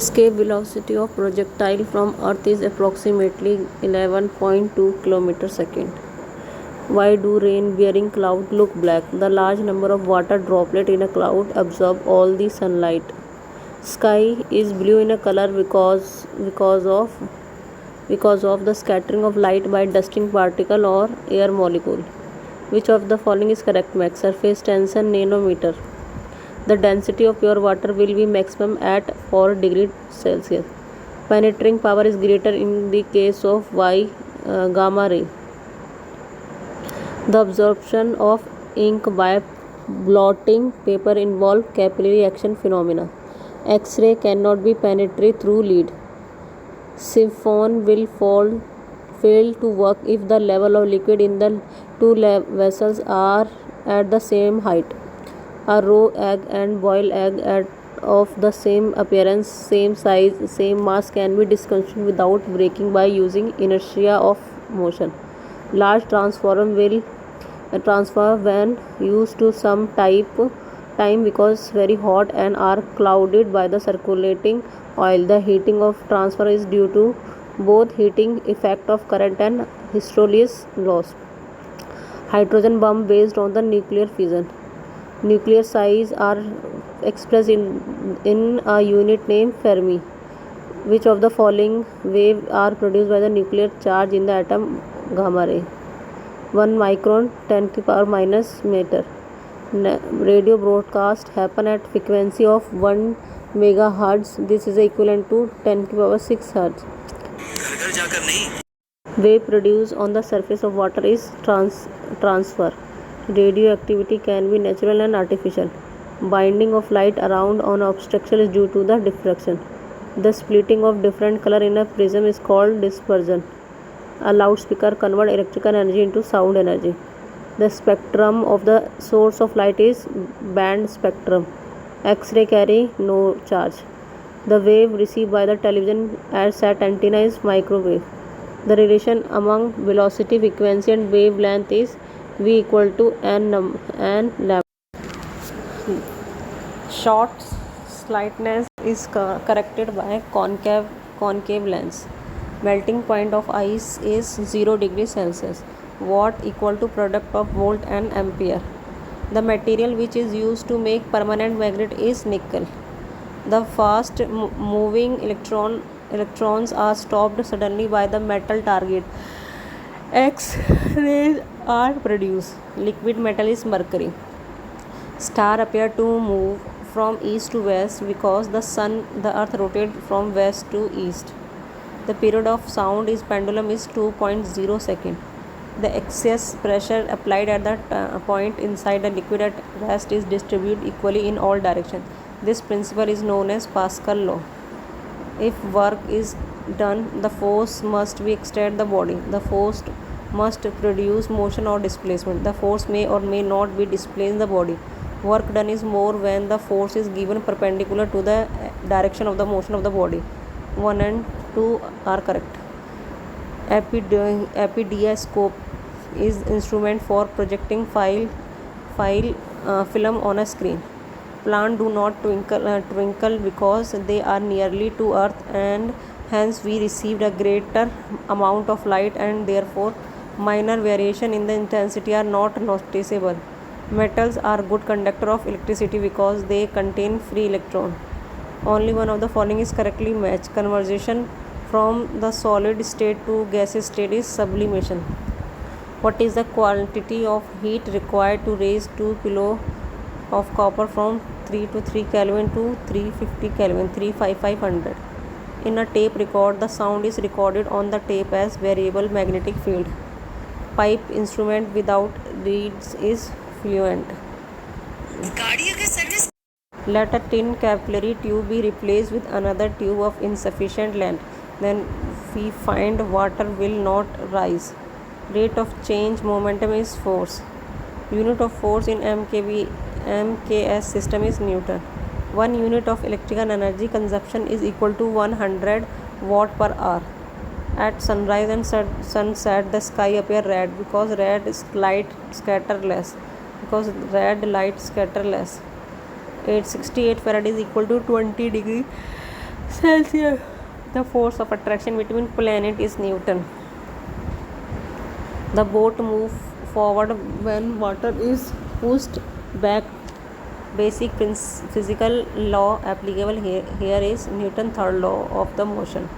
Escape velocity of projectile from Earth is approximately 11.2 km second. Why do rain-bearing clouds look black? The large number of water droplets in a cloud absorb all the sunlight. Sky is blue in a color because of the scattering of light by dusting particle or air molecule. Which of the following is correct? Max surface tension nanometer. The density of pure water will be maximum at 4 degrees Celsius. Penetrating power is greater in the case of gamma ray. The absorption of ink by blotting paper involves capillary action phenomena. X-ray cannot be penetrated through lead. Siphon will fail to work if the level of liquid in the two vessels are at the same height. A raw egg and boiled egg of the same appearance, same size, same mass can be discontinued without breaking by using inertia of motion. Large transformer when used to some time because very hot and are clouded by the circulating oil. The heating of transformer is due to both heating effect of current and hysteresis loss. Hydrogen bomb based on the nuclear fission. Nuclear size are expressed in a unit named Fermi. Which of the following waves are produced by the nuclear charge in the atom? Gamma ray. 1 micron 10 to the power minus meter. Radio broadcast happen at frequency of 1 megahertz. This is equivalent to 10 to the power 6 hertz. Wave produced on the surface of water is transfer. Radioactivity can be natural and artificial. Binding of light around on obstruction is due to the diffraction. The splitting of different color in a prism is called dispersion. A loudspeaker converts electrical energy into sound energy. The spectrum of the source of light is band spectrum. X-ray carry no charge. The wave received by the television sat antenna is microwave. The relation among velocity, frequency and wavelength is V equal to n lambda. Short sightedness is corrected by concave lens. Melting point of ice is 0 degrees Celsius. Watt equal to product of volt and ampere. The material which is used to make permanent magnet is nickel. The fast moving electrons are stopped suddenly by the metal target. X-rays are produced. Liquid metal is mercury. Star appear to move from east to west because the earth rotates from west to east. The period of sound is pendulum is 2.0 second. The excess pressure applied at the point inside the liquid at rest is distributed equally in all directions. This principle is known as Pascal law. If work is done, the force must be exert the body. The force must produce motion or displacement. The force may or may not be displaced the body. Work done is more when the force is given perpendicular to the direction of the motion of the body. 1 and 2 are correct. Epidiascope is instrument for projecting film on a screen. Plants do not twinkle because they are nearly to earth and hence we received a greater amount of light and therefore minor variation in the intensity are not noticeable. Metals are good conductor of electricity because they contain free electron. Only one of the following is correctly matched. Conversion from the solid state to gaseous state is sublimation. What is the quantity of heat required to raise 2 kilo of copper from 323 Kelvin to 350 Kelvin, 35500? In a tape record, the sound is recorded on the tape as variable magnetic field. Pipe instrument without reeds is fluent. Let a tin capillary tube be replaced with another tube of insufficient length. Then we find water will not rise. Rate of change momentum is force. Unit of force in MKS system is Newton. 1 unit of electrical energy consumption is equal to 100 watt per hour. At sunrise and sunset, the sky appear red because red light scatter less. 868 Farad is equal to 20 degrees Celsius. The force of attraction between planet is Newton. The boat moves forward when water is pushed back. Basic physical law applicable here is Newton's third law of the motion.